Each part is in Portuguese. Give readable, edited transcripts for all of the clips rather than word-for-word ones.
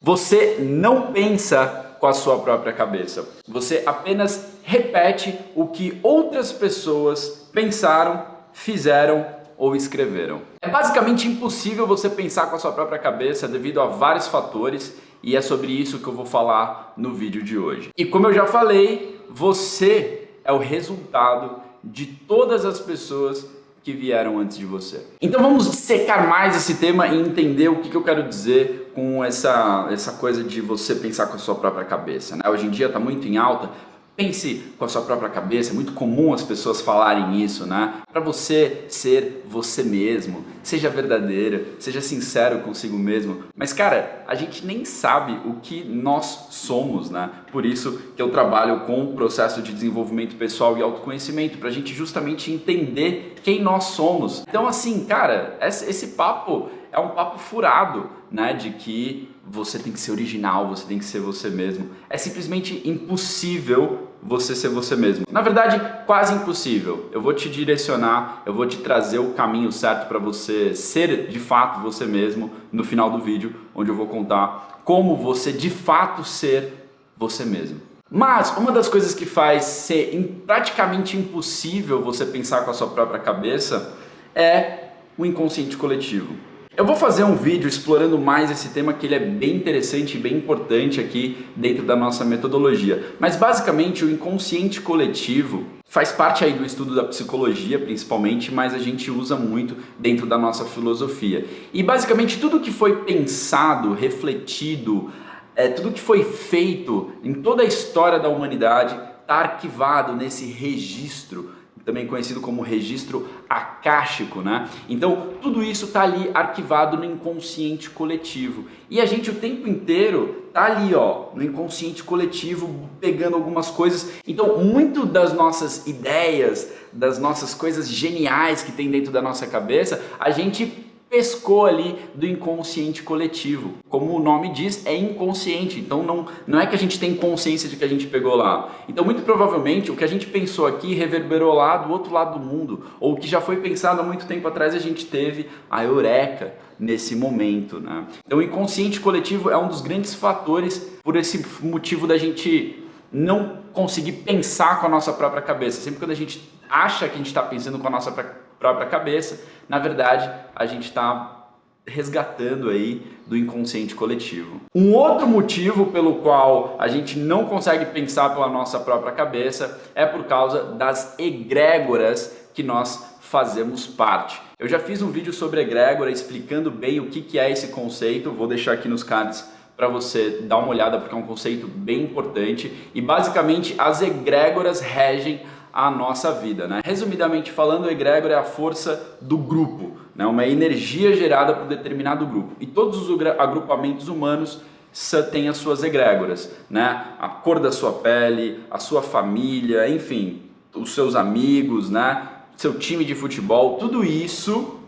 Você não pensa com a sua própria cabeça. Você apenas repete o que outras pessoas pensaram, fizeram ou escreveram. É basicamente impossível você pensar com a sua própria cabeça devido a vários fatores e é sobre isso que eu vou falar no vídeo de hoje. E como eu já falei, você é o resultado de todas as pessoas que vieram antes de você. Então vamos secar mais esse tema e entender o que eu quero dizer com essa coisa de você pensar com a sua própria cabeça, né? Hoje em dia está muito em alta. Pense com a sua própria cabeça, é muito comum as pessoas falarem isso, né? Para você ser você mesmo, seja verdadeira, seja sincero consigo mesmo. Mas cara, a gente nem sabe o que nós somos, né? Por isso que eu trabalho com o processo de desenvolvimento pessoal e autoconhecimento, para a gente justamente entender quem nós somos. Então assim, cara, esse papo é um papo furado, né? De que você tem que ser original, você tem que ser você mesmo. É simplesmente impossível você ser você mesmo. Na verdade, quase impossível. Eu vou te direcionar, eu vou te trazer o caminho certo para você ser de fato você mesmo no final do vídeo, onde eu vou contar como você de fato ser você mesmo. Mas uma das coisas que faz ser praticamente impossível você pensar com a sua própria cabeça é o inconsciente coletivo. Eu vou fazer um vídeo explorando mais esse tema, que ele é bem interessante e bem importante aqui dentro da nossa metodologia. Mas basicamente o inconsciente coletivo faz parte aí do estudo da psicologia principalmente, mas a gente usa muito dentro da nossa filosofia. E basicamente tudo que foi pensado, refletido, tudo que foi feito em toda a história da humanidade está arquivado nesse registro, também conhecido como registro acástico, né? Então tudo isso está ali arquivado no inconsciente coletivo e a gente o tempo inteiro tá ali, ó, no inconsciente coletivo pegando algumas coisas. Então muito das nossas ideias, das nossas coisas geniais que tem dentro da nossa cabeça, a gente pescou ali do inconsciente coletivo. Como o nome diz, é inconsciente, então não é que a gente tem consciência de que a gente pegou lá. Então muito provavelmente o que a gente pensou aqui reverberou lá do outro lado do mundo, ou o que já foi pensado há muito tempo atrás, a gente teve a eureka nesse momento, né? Então o inconsciente coletivo é um dos grandes fatores por esse motivo da gente não conseguir pensar com a nossa própria cabeça. Sempre quando a gente acha que a gente está pensando com a nossa própria cabeça, na verdade a gente está resgatando aí do inconsciente coletivo. Um outro motivo pelo qual a gente não consegue pensar pela nossa própria cabeça é por causa das egrégoras que nós fazemos parte. Eu já fiz um vídeo sobre egrégora explicando bem o que é esse conceito, vou deixar aqui nos cards para você dar uma olhada porque é um conceito bem importante e basicamente as egrégoras regem a nossa vida, né? Resumidamente falando, a egrégora é a força do grupo, né? Uma energia gerada por determinado grupo. E todos os agrupamentos humanos têm as suas egrégoras, né? A cor da sua pele, a sua família, enfim, os seus amigos, né? Seu time de futebol, tudo isso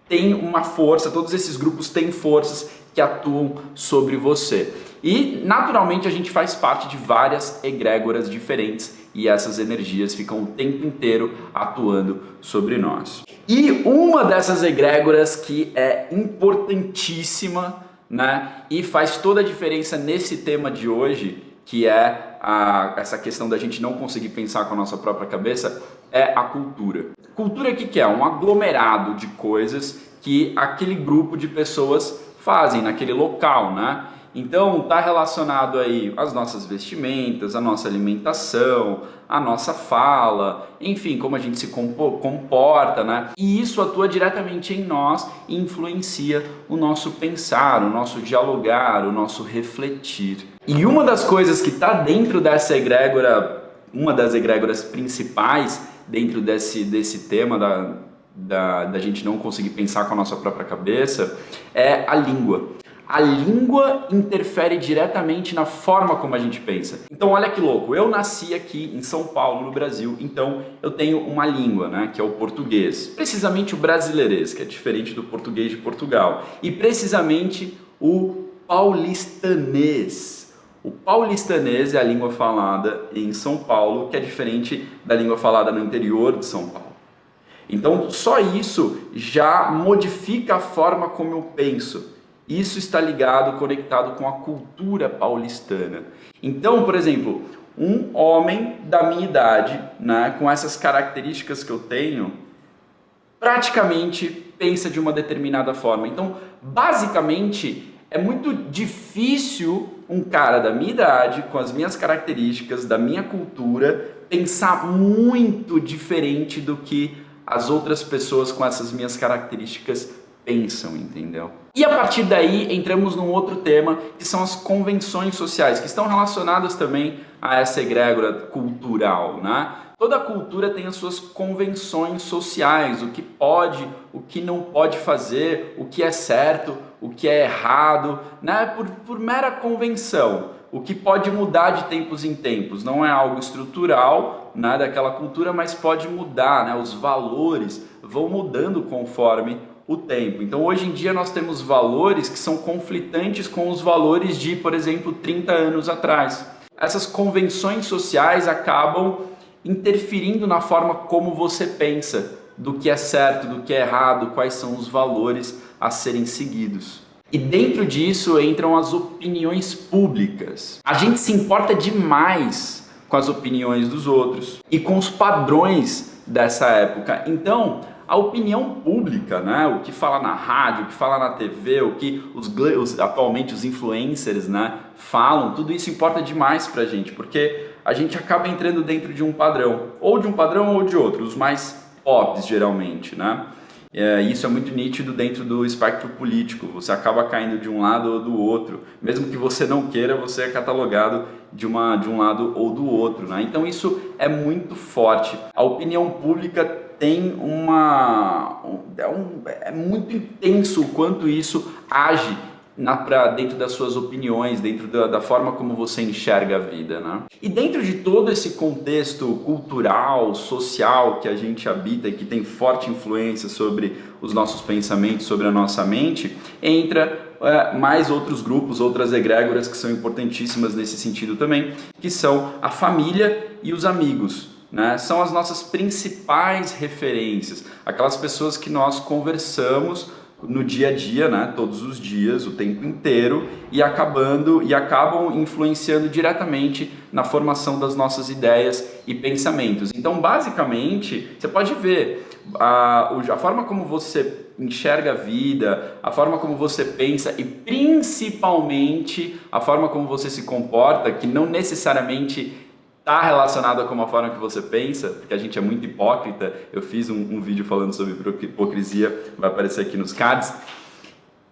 tem uma força, todos esses grupos têm forças que atuam sobre você. E naturalmente a gente faz parte de várias egrégoras diferentes e essas energias ficam o tempo inteiro atuando sobre nós. E uma dessas egrégoras que é importantíssima, né, e faz toda a diferença nesse tema de hoje, que é essa questão da gente não conseguir pensar com a nossa própria cabeça, é a cultura. Cultura o que é? Um aglomerado de coisas que aquele grupo de pessoas fazem naquele local, né? Então está relacionado aí às nossas vestimentas, a nossa alimentação, a nossa fala, enfim, como a gente se comporta, né? E isso atua diretamente em nós e influencia o nosso pensar, o nosso dialogar, o nosso refletir. E uma das coisas que está dentro dessa egrégora, uma das egrégoras principais dentro desse tema da gente não conseguir pensar com a nossa própria cabeça é a língua. A língua interfere diretamente na forma como a gente pensa. Então olha que louco, eu nasci aqui em São Paulo, no Brasil, então eu tenho uma língua, né, que é o português. Precisamente o brasileirês, que é diferente do português de Portugal. E precisamente o paulistanês. O paulistanês é a língua falada em São Paulo, que é diferente da língua falada no interior de São Paulo. Então só isso já modifica a forma como eu penso. isso está ligado, conectado com a cultura paulistana. Então, por exemplo, um homem da minha idade, né, com essas características que eu tenho, praticamente pensa de uma determinada forma. Então, basicamente, é muito difícil um cara da minha idade, com as minhas características, da minha cultura, pensar muito diferente do que as outras pessoas com essas minhas características pensam, entendeu? E a partir daí entramos num outro tema, que são as convenções sociais, que estão relacionadas também a essa egrégora cultural, né? Toda cultura tem as suas convenções sociais, o que pode, o que não pode fazer, o que é certo, o que é errado, né? Por mera convenção. O que pode mudar de tempos em tempos, não é algo estrutural, né, daquela cultura, mas pode mudar, né? Os valores vão mudando conforme o tempo. Então, hoje em dia, nós temos valores que são conflitantes com os valores de, por exemplo, 30 anos atrás. Essas convenções sociais acabam interferindo na forma como você pensa, do que é certo, do que é errado, quais são os valores a serem seguidos. E dentro disso entram as opiniões públicas. A gente se importa demais com as opiniões dos outros e com os padrões dessa época. Então, a opinião pública, né, o que fala na rádio, o que fala na TV, o que atualmente os influencers, né, falam, tudo isso importa demais pra gente, porque a gente acaba entrando dentro de um padrão ou de outro, os mais pops geralmente, né? Isso é muito nítido dentro do espectro político, você acaba caindo de um lado ou do outro, mesmo que você não queira, você é catalogado de um lado ou do outro, né? Então isso é muito forte. A opinião pública tem é muito intenso o quanto isso age dentro das suas opiniões, dentro da forma como você enxerga a vida, né? E dentro de todo esse contexto cultural, social que a gente habita e que tem forte influência sobre os nossos pensamentos, sobre a nossa mente, entra mais outros grupos, outras egrégoras que são importantíssimas nesse sentido também, que são a família e os amigos. Né? São as nossas principais referências, aquelas pessoas que nós conversamos no dia a dia, né? Todos os dias, o tempo inteiro, e acabam influenciando diretamente na formação das nossas ideias e pensamentos. Então, basicamente, você pode ver a forma como você enxerga a vida, a forma como você pensa e principalmente a forma como você se comporta, que não necessariamente está relacionada com a forma que você pensa, porque a gente é muito hipócrita. Eu fiz um vídeo falando sobre hipocrisia, vai aparecer aqui nos cards.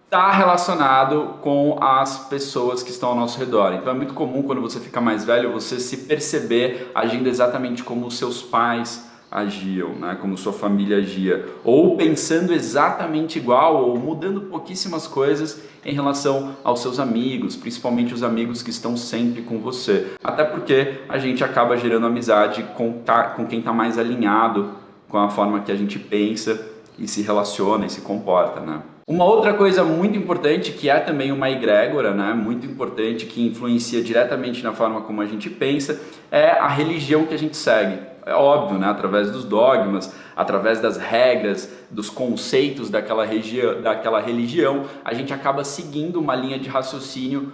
Está relacionado com as pessoas que estão ao nosso redor. Então é muito comum quando você fica mais velho você se perceber agindo exatamente como os seus pais agiam, né? Como sua família agia, ou pensando exatamente igual, ou mudando pouquíssimas coisas em relação aos seus amigos, principalmente os amigos que estão sempre com você. Até porque a gente acaba gerando amizade com quem está mais alinhado com a forma que a gente pensa e se relaciona e se comporta, né? Uma outra coisa muito importante, que é também uma egrégora, né, muito importante, que influencia diretamente na forma como a gente pensa, é a religião que a gente segue. É óbvio, né, através dos dogmas, através das regras, dos conceitos daquela religião, a gente acaba seguindo uma linha de raciocínio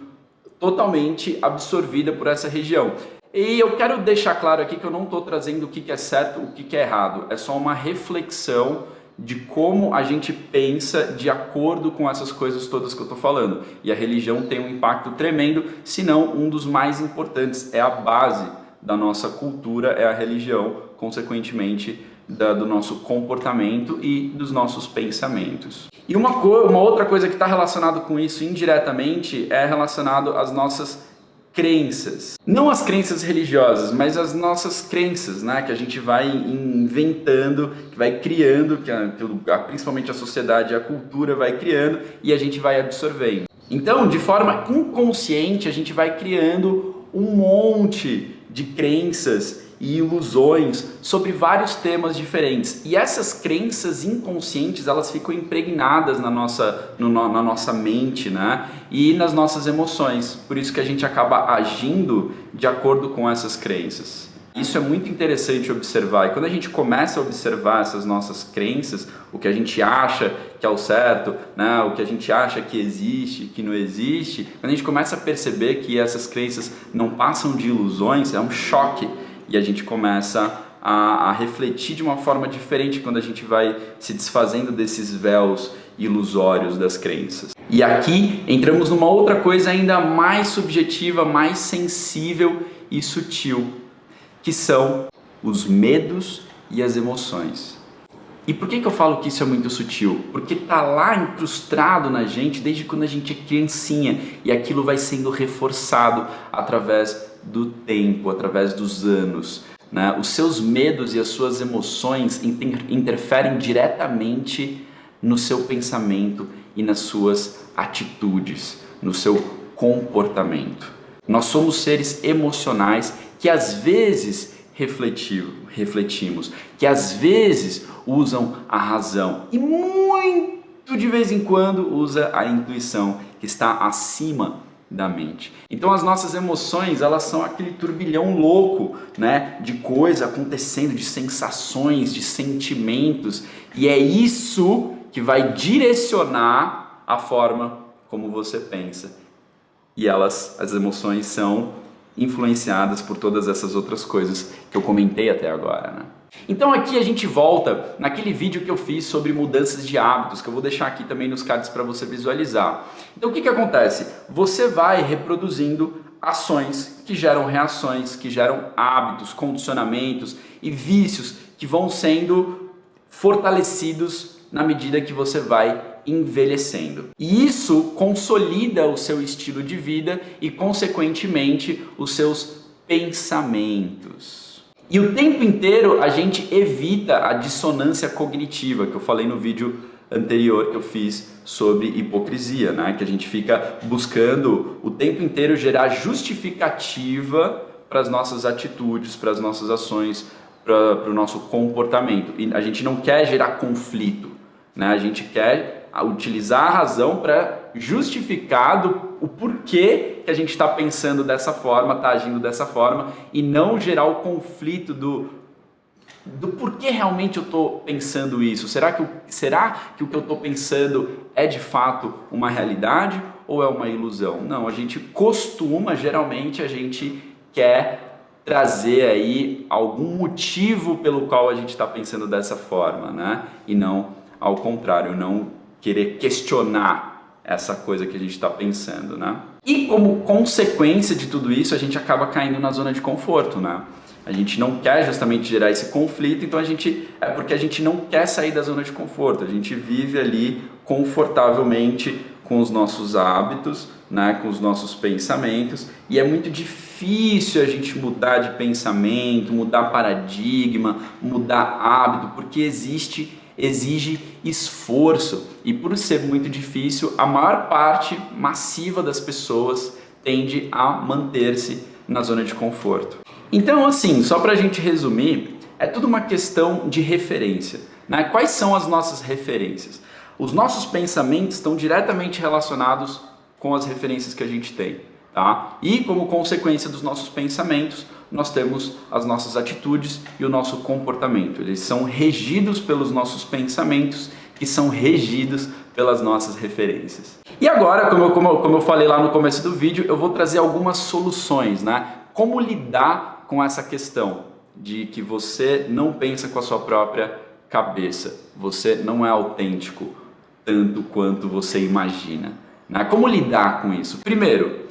totalmente absorvida por essa região. E eu quero deixar claro aqui que eu não estou trazendo o que é certo, o que é errado, é só uma reflexão de como a gente pensa de acordo com essas coisas todas que eu estou falando. E a religião tem um impacto tremendo, se não um dos mais importantes, é a base da nossa cultura, é a religião, consequentemente do nosso comportamento e dos nossos pensamentos. E uma outra coisa que está relacionada com isso indiretamente é relacionado às nossas crenças. Não as crenças religiosas, mas as nossas crenças, né? Que a gente vai inventando, que vai criando, principalmente a sociedade e a cultura vai criando e a gente vai absorvendo. Então, de forma inconsciente, a gente vai criando um monte de crenças e ilusões sobre vários temas diferentes. E essas crenças inconscientes, elas ficam impregnadas na nossa mente, né? E nas nossas emoções. Por isso que a gente acaba agindo de acordo com essas crenças. Isso é muito interessante observar, e quando a gente começa a observar essas nossas crenças, o que a gente acha que é o certo, né? O que a gente acha que existe, que não existe, quando a gente começa a perceber que essas crenças não passam de ilusões, é um choque, e a gente começa a refletir de uma forma diferente quando a gente vai se desfazendo desses véus ilusórios das crenças. E aqui entramos numa outra coisa ainda mais subjetiva, mais sensível e sutil, que são os medos e as emoções. E por que eu falo que isso é muito sutil? Porque está lá incrustado na gente desde quando a gente é criancinha, e aquilo vai sendo reforçado através do tempo, através dos anos. Né? Os seus medos e as suas emoções interferem diretamente no seu pensamento e nas suas atitudes, no seu comportamento. Nós somos seres emocionais que às vezes refletimos, que às vezes usam a razão e muito de vez em quando usa a intuição, que está acima da mente. Então as nossas emoções, elas são aquele turbilhão louco, né, de coisa acontecendo, de sensações, de sentimentos, e é isso que vai direcionar a forma como você pensa. E as emoções são influenciadas por todas essas outras coisas que eu comentei até agora, né? Então aqui a gente volta naquele vídeo que eu fiz sobre mudanças de hábitos, que eu vou deixar aqui também nos cards para você visualizar. Então o que acontece? Você vai reproduzindo ações que geram reações, que geram hábitos, condicionamentos e vícios que vão sendo fortalecidos na medida que você vai envelhecendo. E isso consolida o seu estilo de vida e, consequentemente, os seus pensamentos. E o tempo inteiro a gente evita a dissonância cognitiva, que eu falei no vídeo anterior que eu fiz sobre hipocrisia, né? Que a gente fica buscando o tempo inteiro gerar justificativa para as nossas atitudes, para as nossas ações, para o nosso comportamento. E a gente não quer gerar conflito, né? A gente quer utilizar a razão para justificar o porquê que a gente está pensando dessa forma, está agindo dessa forma, e não gerar o conflito do porquê realmente eu estou pensando isso. Será que o que eu estou pensando é de fato uma realidade ou é uma ilusão? Não, geralmente a gente quer trazer aí algum motivo pelo qual a gente está pensando dessa forma, né? E não ao contrário, não querer questionar essa coisa que a gente está pensando, né? E como consequência de tudo isso, a gente acaba caindo na zona de conforto, né? A gente não quer justamente gerar esse conflito, então é porque a gente não quer sair da zona de conforto. A gente vive ali confortavelmente com os nossos hábitos, né? Com os nossos pensamentos, e é muito difícil a gente mudar de pensamento, mudar paradigma, mudar hábito, porque exige esforço, e por ser muito difícil, a maior parte massiva das pessoas tende a manter-se na zona de conforto. Então, assim, só para a gente resumir, é tudo uma questão de referência, né? Quais são as nossas referências? Os nossos pensamentos estão diretamente relacionados com as referências que a gente tem, tá? E como consequência dos nossos pensamentos, nós temos as nossas atitudes e o nosso comportamento. Eles são regidos pelos nossos pensamentos, que são regidos pelas nossas referências. E agora, como eu falei lá no começo do vídeo, eu vou trazer algumas soluções, né? Como lidar com essa questão de que você não pensa com a sua própria cabeça, você não é autêntico tanto quanto você imagina, né? Como lidar com isso? Primeiro,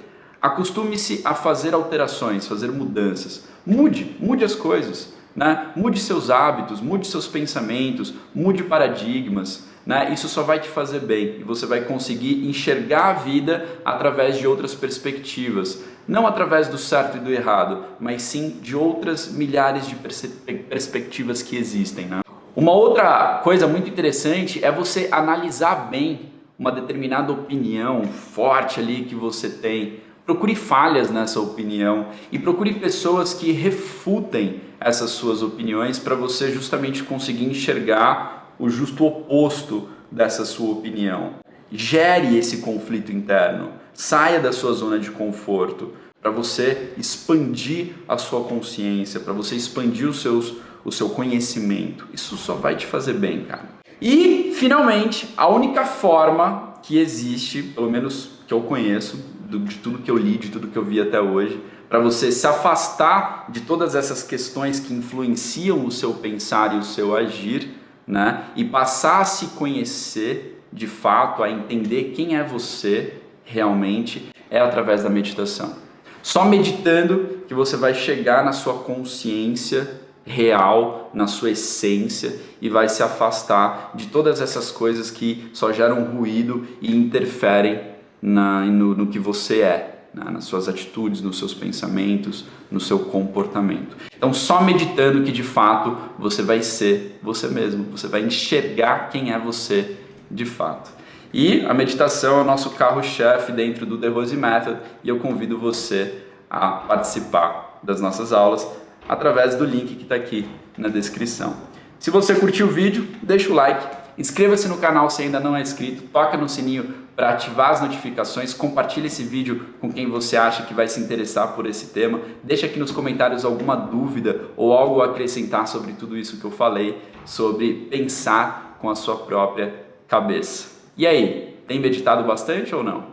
acostume-se a fazer alterações, fazer mudanças. Mude as coisas, né? Mude seus hábitos, mude seus pensamentos, mude paradigmas, né? Isso só vai te fazer bem e você vai conseguir enxergar a vida através de outras perspectivas. Não através do certo e do errado, mas sim de outras milhares de perspectivas que existem, né? Uma outra coisa muito interessante é você analisar bem uma determinada opinião forte ali que você tem. Procure falhas nessa opinião e procure pessoas que refutem essas suas opiniões para você justamente conseguir enxergar o justo oposto dessa sua opinião. Gere esse conflito interno, saia da sua zona de conforto, para você expandir a sua consciência, para você expandir o seu conhecimento. Isso só vai te fazer bem, cara. E, finalmente, a única forma que existe, pelo menos que eu conheço, de tudo que eu li, de tudo que eu vi até hoje, para você se afastar de todas essas questões que influenciam o seu pensar e o seu agir, né? E passar a se conhecer de fato, a entender quem é você realmente, é através da meditação. Só meditando que você vai chegar na sua consciência real, na sua essência, e vai se afastar de todas essas coisas que só geram ruído e interferem no que você é, nas suas atitudes, nos seus pensamentos, no seu comportamento. Então só meditando que de fato você vai ser você mesmo, você vai enxergar quem é você de fato. E a meditação é o nosso carro-chefe dentro do The Rose Method, e eu convido você a participar das nossas aulas através do link que está aqui na descrição. Se você curtiu o vídeo, deixa o like, inscreva-se no canal se ainda não é inscrito, toca no sininho para ativar as notificações, compartilhe esse vídeo com quem você acha que vai se interessar por esse tema, deixa aqui nos comentários alguma dúvida ou algo a acrescentar sobre tudo isso que eu falei, sobre pensar com a sua própria cabeça. E aí, tem meditado bastante ou não?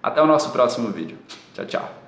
Até o nosso próximo vídeo. Tchau, tchau.